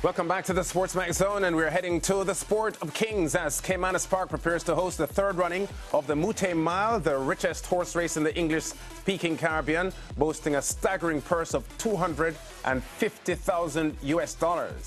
Welcome back to the SportsMax Zone, and we're heading to the Sport of Kings as Caymanas Park prepares to host the third running of the Mouttet Mile, the richest horse race in the English-speaking Caribbean, boasting a staggering purse of $250,000 US.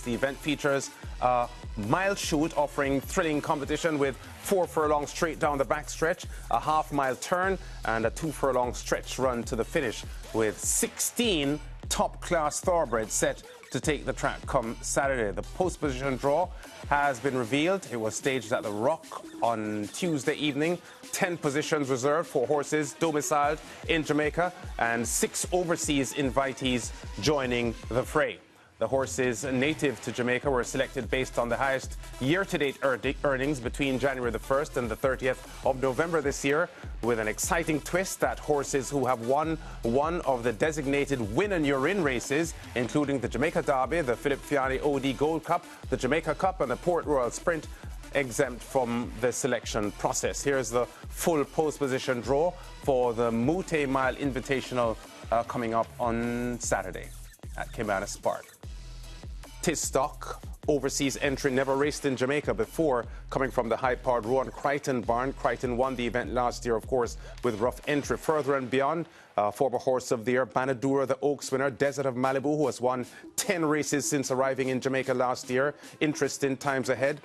The event features a mile shoot offering thrilling competition with 4 furlongs straight down the backstretch, a half-mile turn, and a 2 furlong stretch run to the finish, with 16 top-class thoroughbreds set to take the track come Saturday. The post position draw has been revealed. It was staged at the Rock on Tuesday evening. 10 positions reserved for horses domiciled in Jamaica and 6 overseas invitees joining the fray. The horses native to Jamaica were selected based on the highest year-to-date earnings between January the 1st and the 30th of November this year, with an exciting twist that horses who have won one of the designated win and you're in races, including the Jamaica Derby, the Philip Fiani OD Gold Cup, the Jamaica Cup and the Port Royal Sprint, exempt from the selection process. Here's the full post position draw for the Mouttet Mile Invitational coming up on Saturday at Caymanas Park. Stock overseas entry, never raced in Jamaica before, coming from the high-powered Rowan Crichton barn. Crichton won the event last year, of course, with rough entry. Further and beyond, former horse of the year, Banadura, the Oaks winner, Desert of Malibu, who has won 10 races since arriving in Jamaica last year. Interest in Times Ahead,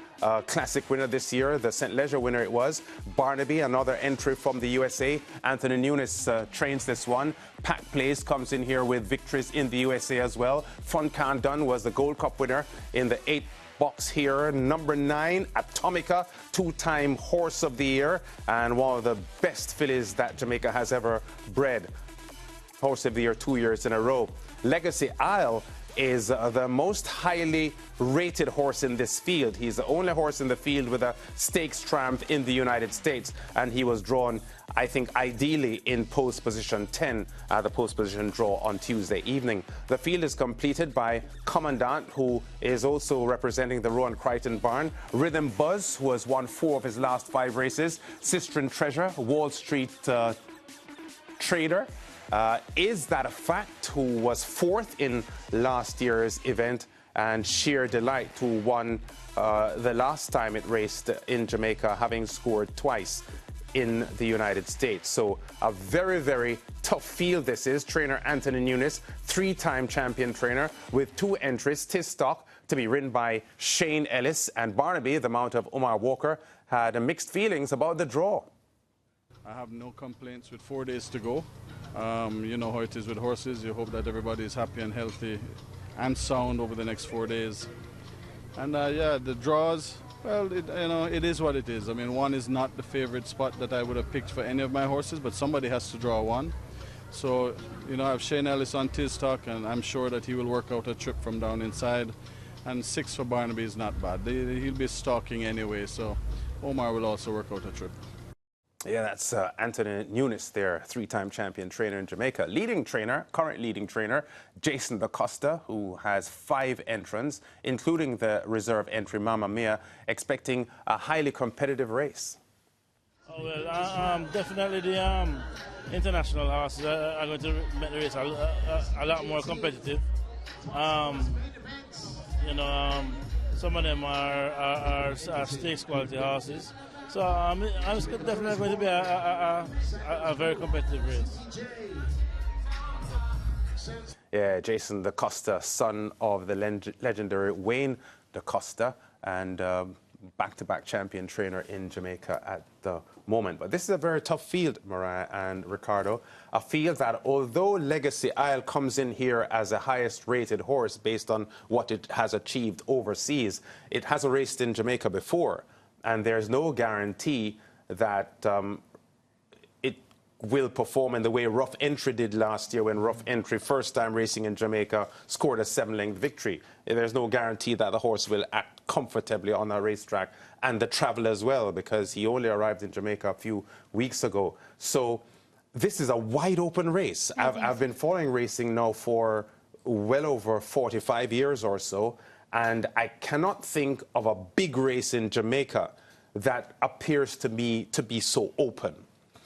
classic winner this year, the St. Leger winner it was. Barnaby, another entry from the USA. Anthony Nunes trains this one. Pack Place comes in here with victories in the USA as well. Fun Can Done was the Gold Cup winner in the 8th box here. Number 9, Atomica, 2-time horse of the year and one of the best fillies that Jamaica has ever bred. Horse of the year 2 years in a row. Legacy Isle is the most highly rated horse in this field. He's the only horse in the field with a stakes triumph in the United States, and he was drawn, I think, ideally in post position 10, the post position draw on Tuesday evening. The field is completed by Commandant, who is also representing the Rowan Crichton barn, Rhythm Buzz, who has won 4 of his last 5 races, Sistren Treasure, Wall Street Trader, Is That a Fact, who was 4th in last year's event, and Sheer Delight, who won the last time it raced in Jamaica, having scored twice in the United States. So a very, very tough field this is. Trainer Anthony Nunes, 3-time champion trainer, with 2 entries. Stock to be ridden by Shane Ellis, and Barnaby, the mount of Omar Walker, had mixed feelings about the draw. I have no complaints with 4 days to go. You know how it is with horses. You hope that everybody is happy and healthy and sound over the next 4 days. And yeah, the draws, well, it is what it is. I mean, 1 is not the favorite spot that I would have picked for any of my horses, but somebody has to draw 1. So, I have Shane Ellis on Stock, and I'm sure that he will work out a trip from down inside. And 6 for Barnaby is not bad. He'll be stalking anyway, so Omar will also work out a trip. Yeah, that's Anthony Nunes there, 3-time champion trainer in Jamaica. Leading trainer, current leading trainer, Jason DaCosta, who has 5 entrants, including the reserve entry Mamma Mia, expecting a highly competitive race. Oh, well, definitely the international horses are going to make the race a lot more competitive. Some of them are stakes quality horses. So it's definitely going to be a very competitive race. Yeah, Jason DaCosta, son of the legendary Wayne DaCosta, and back-to-back champion trainer in Jamaica at the moment. But this is a very tough field, Mariah and Ricardo. A field that, although Legacy Isle comes in here as a highest-rated horse based on what it has achieved overseas, it hasn't raced in Jamaica before. And there's no guarantee that it will perform in the way Rough Entry did last year, when Rough Entry, first time racing in Jamaica, scored a 7-length victory. There's no guarantee that the horse will act comfortably on a racetrack, and the travel as well, because he only arrived in Jamaica a few weeks ago. So this is a wide open race. I've been following racing now for well over 45 years or so, and I cannot think of a big race in Jamaica that appears to me to be so open.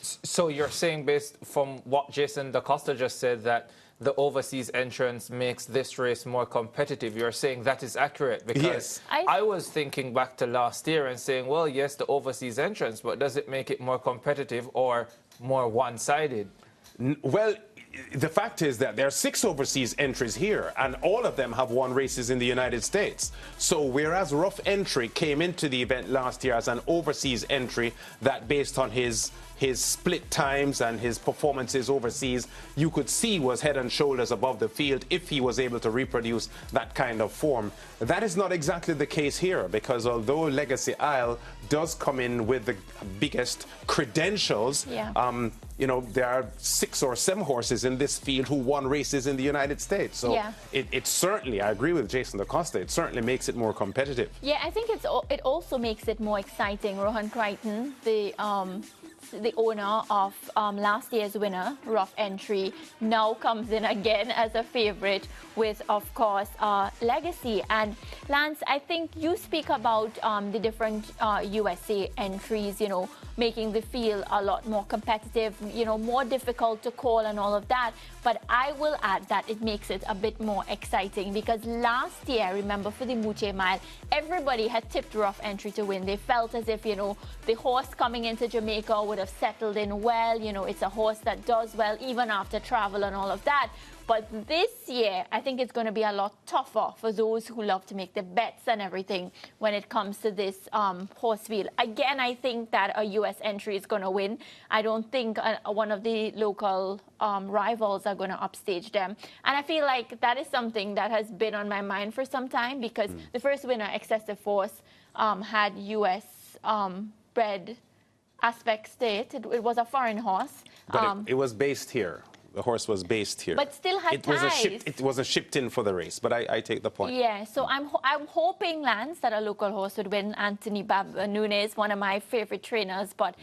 So you're saying, based from what Jason DaCosta just said, that the overseas entrance makes this race more competitive. You're saying that is accurate, because yes. I was thinking back to last year and saying, well, yes, the overseas entrance, but does it make it more competitive or more one-sided? Well, the fact is that there are 6 overseas entries here, and all of them have won races in the United States. So whereas Rough Entry came into the event last year as an overseas entry that, based on his split times and his performances overseas, you could see was head and shoulders above the field if he was able to reproduce that kind of form. That is not exactly the case here, because although Legacy Isle does come in with the biggest credentials, you know, there are 6 or 7 horses in this field who won races in the United States. So it certainly, I agree with Jason DaCosta, it certainly makes it more competitive. Yeah, I think it also makes it more exciting. Rohan Crichton, the owner of last year's winner, Rough Entry, now comes in again as a favorite with, of course, Legacy. And Lance, I think you speak about the different USA entries, you know, making the field a lot more competitive, you know, more difficult to call and all of that. But I will add that it makes it a bit more exciting, because last year, remember, for the Mouttet Mile, everybody had tipped Rough Entry to win. They felt as if, you know, the horse coming into Jamaica would have settled in well. You know, it's a horse that does well even after travel and all of that. But this year, I think it's going to be a lot tougher for those who love to make the bets and everything when it comes to this horse field. Again, I think that a U.S. entry is going to win. I don't think one of the local rivals are going to upstage them. And I feel like that is something that has been on my mind for some time, because the first winner, Excessive Force, had U.S. bred aspects to it. It was a foreign horse. But it was based here. The horse was based here. But still had ties. It wasn't shipped in for the race, but I take the point. Yeah, so I'm hoping, Lance, that a local horse would win. Anthony Nunez, one of my favorite trainers. But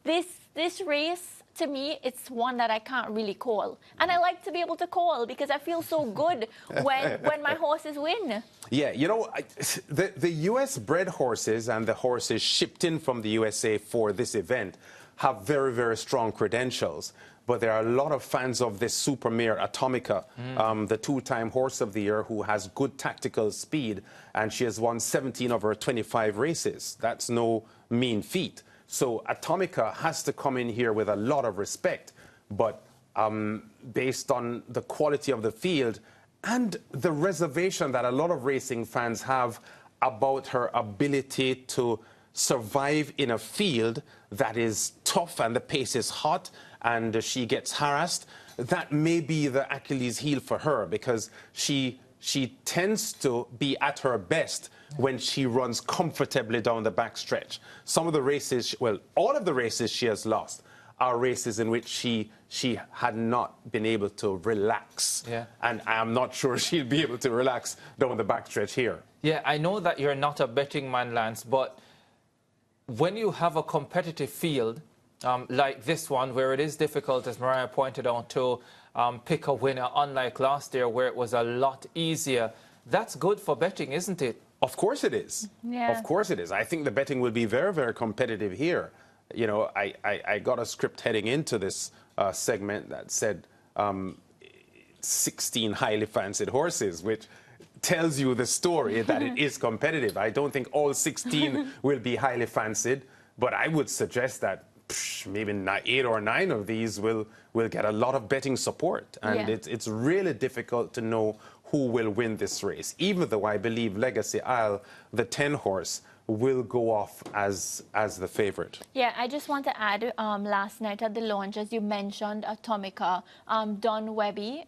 this race, to me, it's one that I can't really call. And I like to be able to call, because I feel so good when my horses win. Yeah, you know, the U.S. bred horses and the horses shipped in from the USA for this event have very, very strong credentials. But there are a lot of fans of this super mare, Atomica, the 2-time Horse of the Year, who has good tactical speed, and she has won 17 of her 25 races. That's no mean feat. So Atomica has to come in here with a lot of respect, but based on the quality of the field and the reservation that a lot of racing fans have about her ability to survive in a field that is tough and the pace is hot and she gets harassed, that may be the Achilles heel for her, because she tends to be at her best when she runs comfortably down the backstretch. Some of the races, well, all of the races she has lost are races in which she had not been able to relax. Yeah. And I'm not sure she'll be able to relax down the backstretch here. Yeah, I know that you're not a betting man, Lance, but when you have a competitive field, like this one, where it is difficult, as Mariah pointed out, to pick a winner, unlike last year where it was a lot easier, that's good for betting, isn't it? Of course it is. Yeah. Of course it is. I think the betting will be very, very competitive here. You know, I got a script heading into this segment that said 16 highly fancied horses, which tells you the story that it is competitive. I don't think all 16 will be highly fancied, but I would suggest that maybe 8 or 9 of these will get a lot of betting support. And it's really difficult to know who will win this race, even though I believe Legacy Isle, the 10 horse, will go off as the favorite. Yeah, I just want to add, last night at the launch, as you mentioned, Atomica, Don Webby,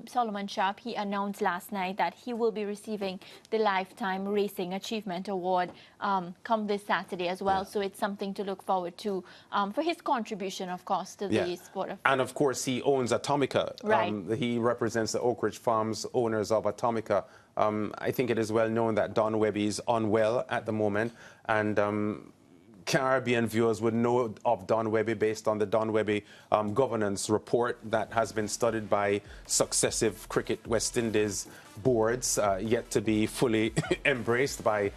Solomon Sharp, he announced last night that he will be receiving the Lifetime Racing Achievement Award come this Saturday as well. Yeah. So it's something to look forward to for his contribution, of course, to the sport. And of course, he owns Atomica. Right. He represents the Oak Ridge Farms owners of Atomica. I think it is well known that Don Webby is unwell at the moment, and Caribbean viewers would know of Don Webby based on the Don Webby governance report that has been studied by successive Cricket West Indies boards, yet to be fully embraced by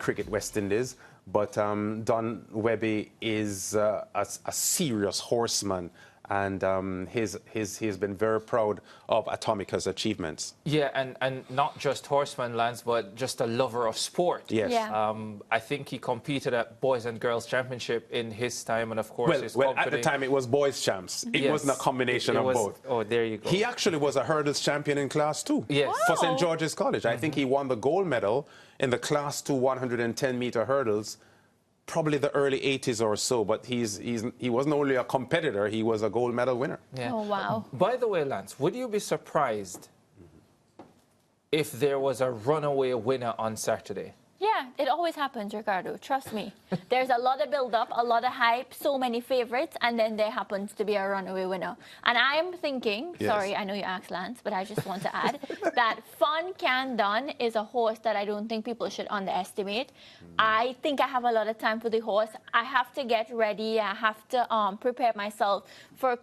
Cricket West Indies. But Don Webby is a serious horseman, and he's been very proud of Atomica's achievements. Yeah, and not just horseman, Lance, but just a lover of sport. Yes. Yeah. I think he competed at Boys and Girls Championship in his time, and of course his Well, company. at the time it was boys champs. It Yes. wasn't a combination It of was, both. Oh, there you go. He actually was a hurdles champion in Class 2 Yes. for Wow. St. George's College. I think he won the gold medal in the Class 2 110-meter hurdles, probably the early 80s or so, but he wasn't only a competitor, he was a gold medal winner. Yeah. Oh, wow. By the way, Lance, would you be surprised if there was a runaway winner on Saturday? Yeah, it always happens, Ricardo. Trust me. There's a lot of build-up, a lot of hype, so many favorites, and then there happens to be a runaway winner. And I'm thinking, Yes. sorry, I know you asked Lance, but I just want to add that Fun Can Done is a horse that I don't think people should underestimate. I think I have a lot of time for the horse. I have to get ready. I have to prepare myself for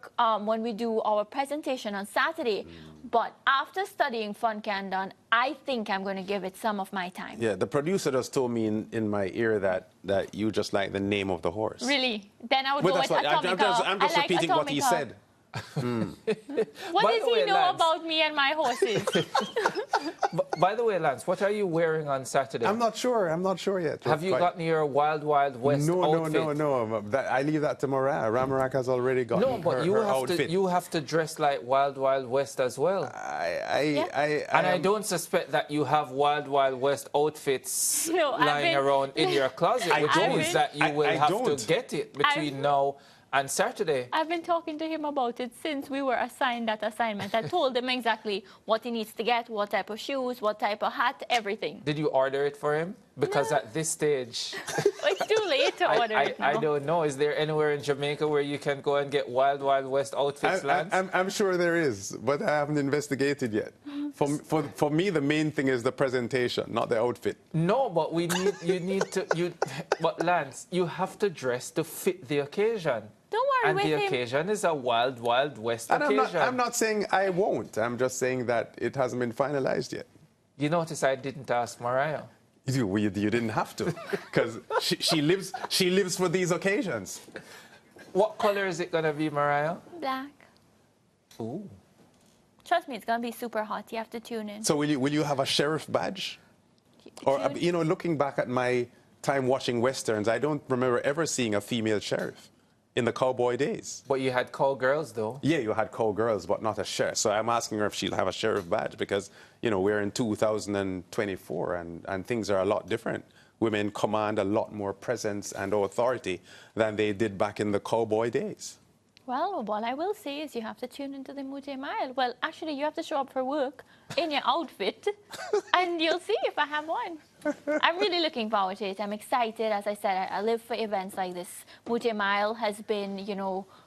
when we do our presentation on Saturday. But after studying Fun Can Done, I think I'm going to give it some of my time. Yeah, the producer just told me in my ear that you just like the name of the horse. Really? Then I would Well, go that's with what, Atomica. I'm just I like repeating what he Atomica. said. What By does the way, he know Lance- about me and my horses? By the way, Lance, what are you wearing on Saturday? I'm not sure yet. Have you gotten your Wild Wild West outfit? No. I leave that to Mariah. Ramarak has already gotten No, but her outfit. you have to dress like Wild Wild West as well. I don't suspect that you have Wild Wild West outfits No, I've lying been- around in your closet, I which don't. means that you will I have don't. to get it between now and Saturday. I've been talking to him about it since we were assigned that assignment. I told him exactly what he needs to get, what type of shoes, what type of hat, everything. Did you order it for him? Because No. at this stage, It's too late to order it now. I don't know. Is there anywhere in Jamaica where you can go and get Wild Wild West outfits, Lance? I'm sure there is, but I haven't investigated yet. For me, the main thing is the presentation, not the outfit. No, but but Lance, you have to dress to fit the occasion. Don't worry And with the him. occasion is a Wild Wild West And occasion. I'm not saying I won't. I'm just saying that it hasn't been finalized yet. You notice I didn't ask Mariah. You didn't have to, because she lives for these occasions. What color is it going to be, Mariah? Black. Ooh. Trust me, it's going to be super hot. You have to tune in. So will you have a sheriff badge? Or, looking back at my time watching Westerns, I don't remember ever seeing a female sheriff in the cowboy days. But you had cowgirls, though. Yeah, you had cowgirls, but not a sheriff. So I'm asking her if she'll have a sheriff badge because, we're in 2024 and things are a lot different. Women command a lot more presence and authority than they did back in the cowboy days. Well, what I will say is you have to tune into the Mouttet Mile. Well, actually, you have to show up for work in your outfit, and you'll see if I have one. I'm really looking forward to it. I'm excited. As I said, I live for events like this. Mouttet Mile has been,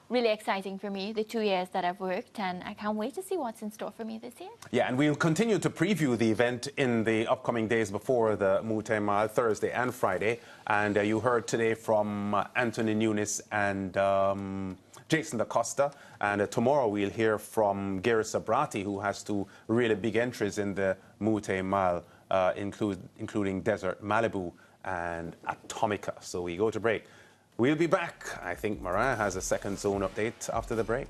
really exciting for me the 2 years that I've worked, and I can't wait to see what's in store for me this year. Yeah, and we'll continue to preview the event in the upcoming days before the Mouttet Mile, Thursday and Friday. And you heard today from Anthony Nunes and Jason DaCosta. And tomorrow we'll hear from Gary Sabrati, who has two really big entries in the Mouttet Mile, including Desert Malibu and Atomica. So we go to break. We'll be back. I think Mariah has a second zone update after the break.